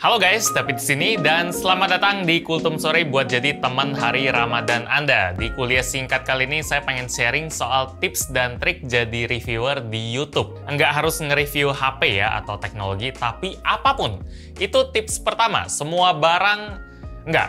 Halo guys, David di sini dan selamat datang di Kultum Sore buat jadi teman hari Ramadan Anda. Di kuliah singkat kali ini saya pengen sharing soal tips dan trik jadi reviewer di YouTube. Enggak harus nge-review HP ya atau teknologi, tapi apapun. Itu tips pertama, semua barang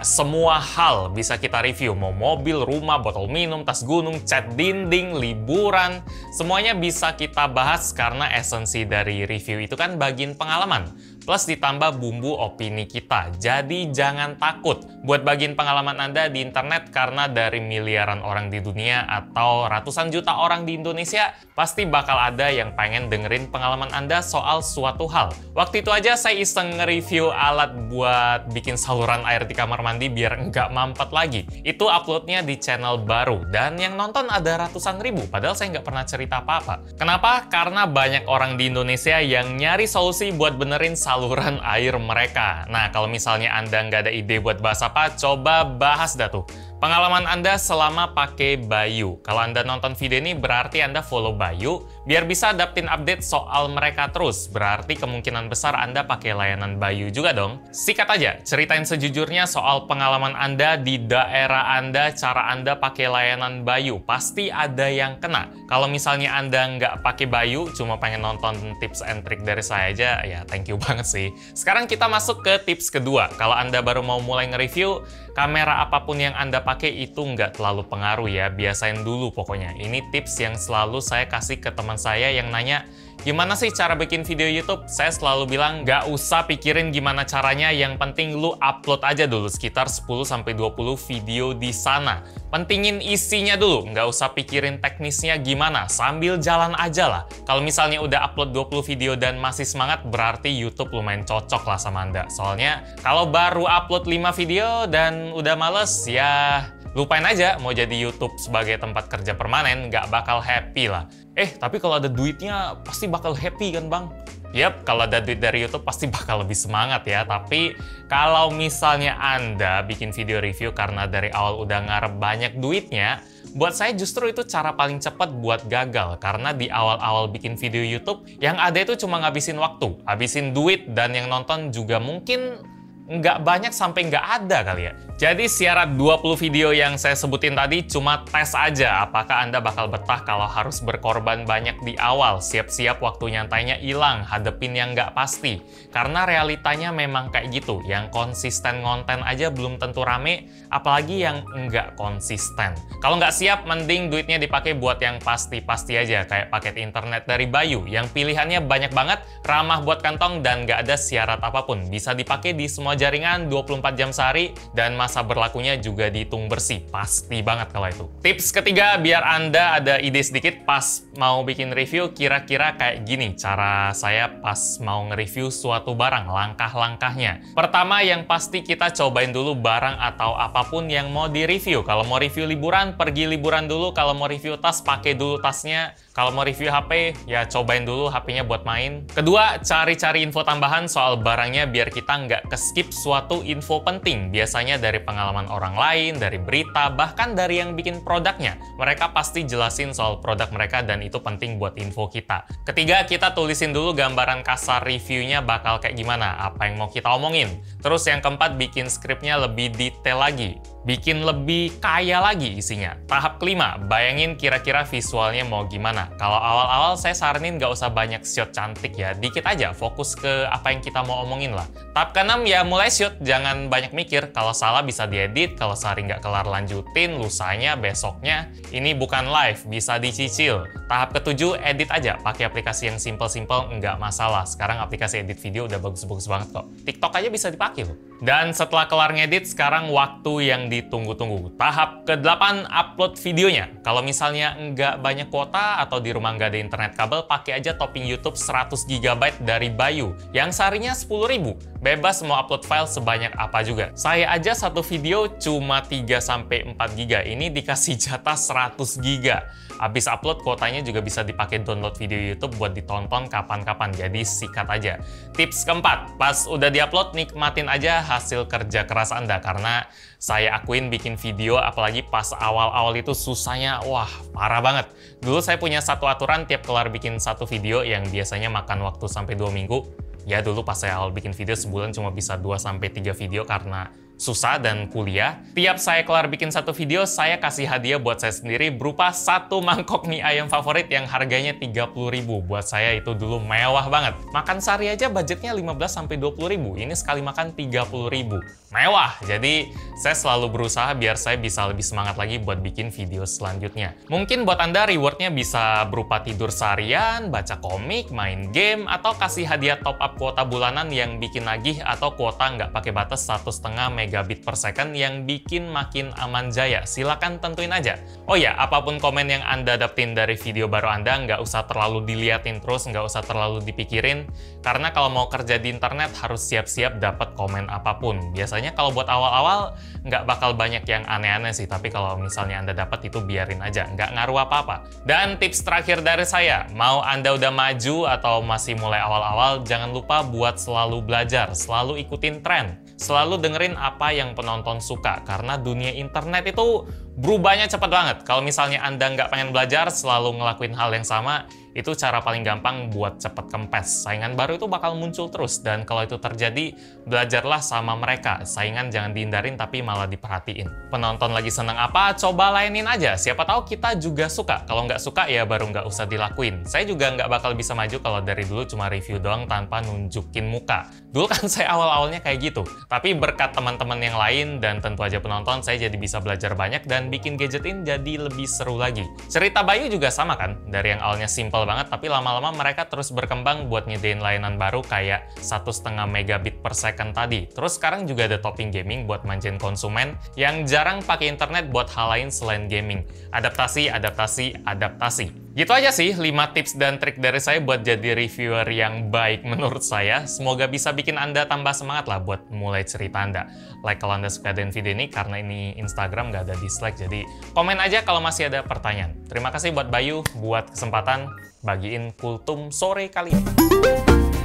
semua hal bisa kita review. Mau mobil, rumah, botol minum, tas gunung, cat dinding, liburan. Semuanya bisa kita bahas karena esensi dari review itu kan bagian pengalaman. Plus ditambah bumbu opini kita. Jadi jangan takut buat bagian pengalaman Anda di internet karena dari miliaran orang di dunia atau ratusan juta orang di Indonesia, pasti bakal ada yang pengen dengerin pengalaman Anda soal suatu hal. Waktu itu aja saya iseng nge-review alat buat bikin saluran air di kamar mandi biar nggak mampet lagi. Itu uploadnya di channel baru dan yang nonton ada ratusan ribu, padahal saya nggak pernah cerita apa-apa. Kenapa? Karena banyak orang di Indonesia yang nyari solusi buat benerin saluran air mereka. Nah, kalau misalnya Anda nggak ada ide buat bahas apa, coba bahas dah tuh pengalaman Anda selama pakai Bayu. Kalau Anda nonton video ini berarti Anda follow Bayu, biar bisa dapetin update soal mereka terus. Berarti kemungkinan besar Anda pakai layanan Bayu juga dong. Sikat aja, ceritain sejujurnya soal pengalaman Anda di daerah Anda, cara Anda pakai layanan Bayu. Pasti ada yang kena. Kalau misalnya Anda nggak pakai Bayu, cuma pengen nonton tips and trick dari saya aja, ya thank you banget sih. Sekarang kita masuk ke tips kedua. Kalau Anda baru mau mulai nge-review, kamera apapun yang Anda pakai itu nggak terlalu pengaruh ya, biasain dulu pokoknya. Ini tips yang selalu saya kasih ke teman saya yang nanya, gimana sih cara bikin video YouTube? Saya selalu bilang, nggak usah pikirin gimana caranya, yang penting lu upload aja dulu sekitar 10-20 video di sana. Pentingin isinya dulu, nggak usah pikirin teknisnya gimana, sambil jalan aja lah. Kalau misalnya udah upload 20 video dan masih semangat, berarti YouTube lumayan cocok lah sama Anda. Soalnya kalau baru upload 5 video dan udah males, ya lupain aja mau jadi YouTube sebagai tempat kerja permanen, nggak bakal happy lah. Tapi kalau ada duitnya pasti bakal happy kan bang? Yap, kalau ada duit dari YouTube pasti bakal lebih semangat ya. Tapi kalau misalnya Anda bikin video review karena dari awal udah ngarep banyak duitnya, buat saya justru itu cara paling cepat buat gagal. Karena di awal-awal bikin video YouTube, yang ada itu cuma ngabisin waktu, habisin duit, dan yang nonton juga mungkin nggak banyak sampai nggak ada kali ya. Jadi syarat 20 video yang saya sebutin tadi cuma tes aja apakah Anda bakal betah kalau harus berkorban banyak di awal. Siap-siap waktu nyantainya hilang, hadepin yang nggak pasti. Karena realitanya memang kayak gitu, yang konsisten ngonten aja belum tentu rame, apalagi yang nggak konsisten. Kalau nggak siap, mending duitnya dipakai buat yang pasti-pasti aja, kayak paket internet dari Bayu, yang pilihannya banyak banget, ramah buat kantong, dan nggak ada syarat apapun. Bisa dipakai di semua jaringan 24 jam sehari dan masa berlakunya juga dihitung bersih. Pasti banget kalau itu. Tips ketiga, biar Anda ada ide sedikit pas mau bikin review, kira-kira kayak gini cara saya pas mau nge-review suatu barang, langkah-langkahnya. Pertama, yang pasti kita cobain dulu barang atau apapun yang mau di-review. Kalau mau review liburan, pergi liburan dulu. Kalau mau review tas, pakai dulu tasnya. Kalau mau review HP, ya cobain dulu HP-nya buat main. Kedua, cari-cari info tambahan soal barangnya biar kita nggak ke-skip suatu info penting. Biasanya dari pengalaman orang lain, dari berita, bahkan dari yang bikin produknya. Mereka pasti jelasin soal produk mereka dan itu penting buat info kita. Ketiga, kita tulisin dulu gambaran kasar reviewnya bakal kayak gimana, apa yang mau kita omongin. Terus yang keempat, bikin skripnya lebih detail lagi. Bikin lebih kaya lagi isinya. Tahap kelima, bayangin kira-kira visualnya mau gimana. Kalau awal-awal saya saranin nggak usah banyak shot cantik ya, dikit aja, fokus ke apa yang kita mau omongin lah. Tahap keenam ya mulai shoot, jangan banyak mikir. Kalau salah bisa diedit, kalau sehari nggak kelar lanjutin, lusanya, besoknya. Ini bukan live, bisa dicicil. Tahap ketujuh, edit aja, pakai aplikasi yang simple-simple, nggak masalah. Sekarang aplikasi edit video udah bagus-bagus banget kok. TikTok aja bisa dipakai loh. Dan setelah kelar ngedit, sekarang waktu yang ditunggu-tunggu. Tahap ke-8, upload videonya. Kalau misalnya nggak banyak kuota atau di rumah nggak ada internet kabel, pakai aja topping YouTube 100 GB dari Bayu. Yang seharinya 10.000. Bebas mau upload file sebanyak apa juga. Saya aja satu video cuma 3-4 GB. Ini dikasih jatah 100 GB. Habis upload, kuotanya juga bisa dipakai download video YouTube buat ditonton kapan-kapan. Jadi sikat aja. Tips keempat, pas udah diupload, nikmatin aja hasil kerja keras Anda. Karena saya akuin bikin video, apalagi pas awal-awal itu susahnya, wah parah banget. Dulu saya punya satu aturan tiap kelar bikin satu video yang biasanya makan waktu sampai 2 minggu. Ya dulu pas saya awal bikin video sebulan cuma bisa 2-3 video karena susah dan kuliah. Tiap saya kelar bikin satu video, saya kasih hadiah buat saya sendiri berupa satu mangkok mie ayam favorit yang harganya 30.000. Buat saya itu dulu mewah banget. Makan sehari aja budgetnya 15-20.000. Ini sekali makan 30.000. Mewah! Jadi saya selalu berusaha biar saya bisa lebih semangat lagi buat bikin video selanjutnya. Mungkin buat Anda rewardnya bisa berupa tidur seharian, baca komik, main game, atau kasih hadiah top up kuota bulanan yang bikin nagih atau kuota nggak pakai batas 1,5 megabit per second yang bikin makin aman jaya. Silakan tentuin aja. Oh ya, apapun komen yang Anda dapetin dari video baru Anda, nggak usah terlalu diliatin terus, nggak usah terlalu dipikirin, karena kalau mau kerja di internet harus siap-siap dapat komen apapun. Biasanya kalau buat awal-awal nggak bakal banyak yang aneh-aneh sih, tapi kalau misalnya Anda dapat itu biarin aja, nggak ngaruh apa-apa. Dan tips terakhir dari saya, mau Anda udah maju atau masih mulai awal-awal, jangan lupa buat selalu belajar, selalu ikutin tren, selalu dengerin apa yang penonton suka, karena dunia internet itu berubahnya cepat banget. Kalau misalnya Anda nggak pengen belajar, selalu ngelakuin hal yang sama, itu cara paling gampang buat cepet kempes. Saingan baru itu bakal muncul terus, dan kalau itu terjadi, belajarlah sama mereka. Saingan jangan dihindarin, tapi malah diperhatiin. Penonton lagi seneng apa, coba lainin aja. Siapa tahu kita juga suka. Kalau nggak suka, ya baru nggak usah dilakuin. Saya juga nggak bakal bisa maju kalau dari dulu cuma review doang tanpa nunjukin muka. Dulu kan saya awal-awalnya kayak gitu. Tapi berkat teman-teman yang lain, dan tentu aja penonton, saya jadi bisa belajar banyak dan bikin gadget ini jadi lebih seru lagi. Cerita Bayu juga sama kan? Dari yang awalnya simple banget, tapi lama-lama mereka terus berkembang buat nyediain layanan baru kayak 1,5 megabit per second tadi. Terus sekarang juga ada Topping Gaming buat manjain konsumen yang jarang pakai internet buat hal lain selain gaming. Adaptasi, adaptasi, adaptasi. Gitu aja sih 5 tips dan trik dari saya buat jadi reviewer yang baik menurut saya. Semoga bisa bikin Anda tambah semangat lah buat mulai cerita Anda. Like kalau Anda suka dengan video ini, karena ini Instagram nggak ada dislike, jadi komen aja kalau masih ada pertanyaan. Terima kasih buat Bayu buat kesempatan bagiin kultum sore kali ini.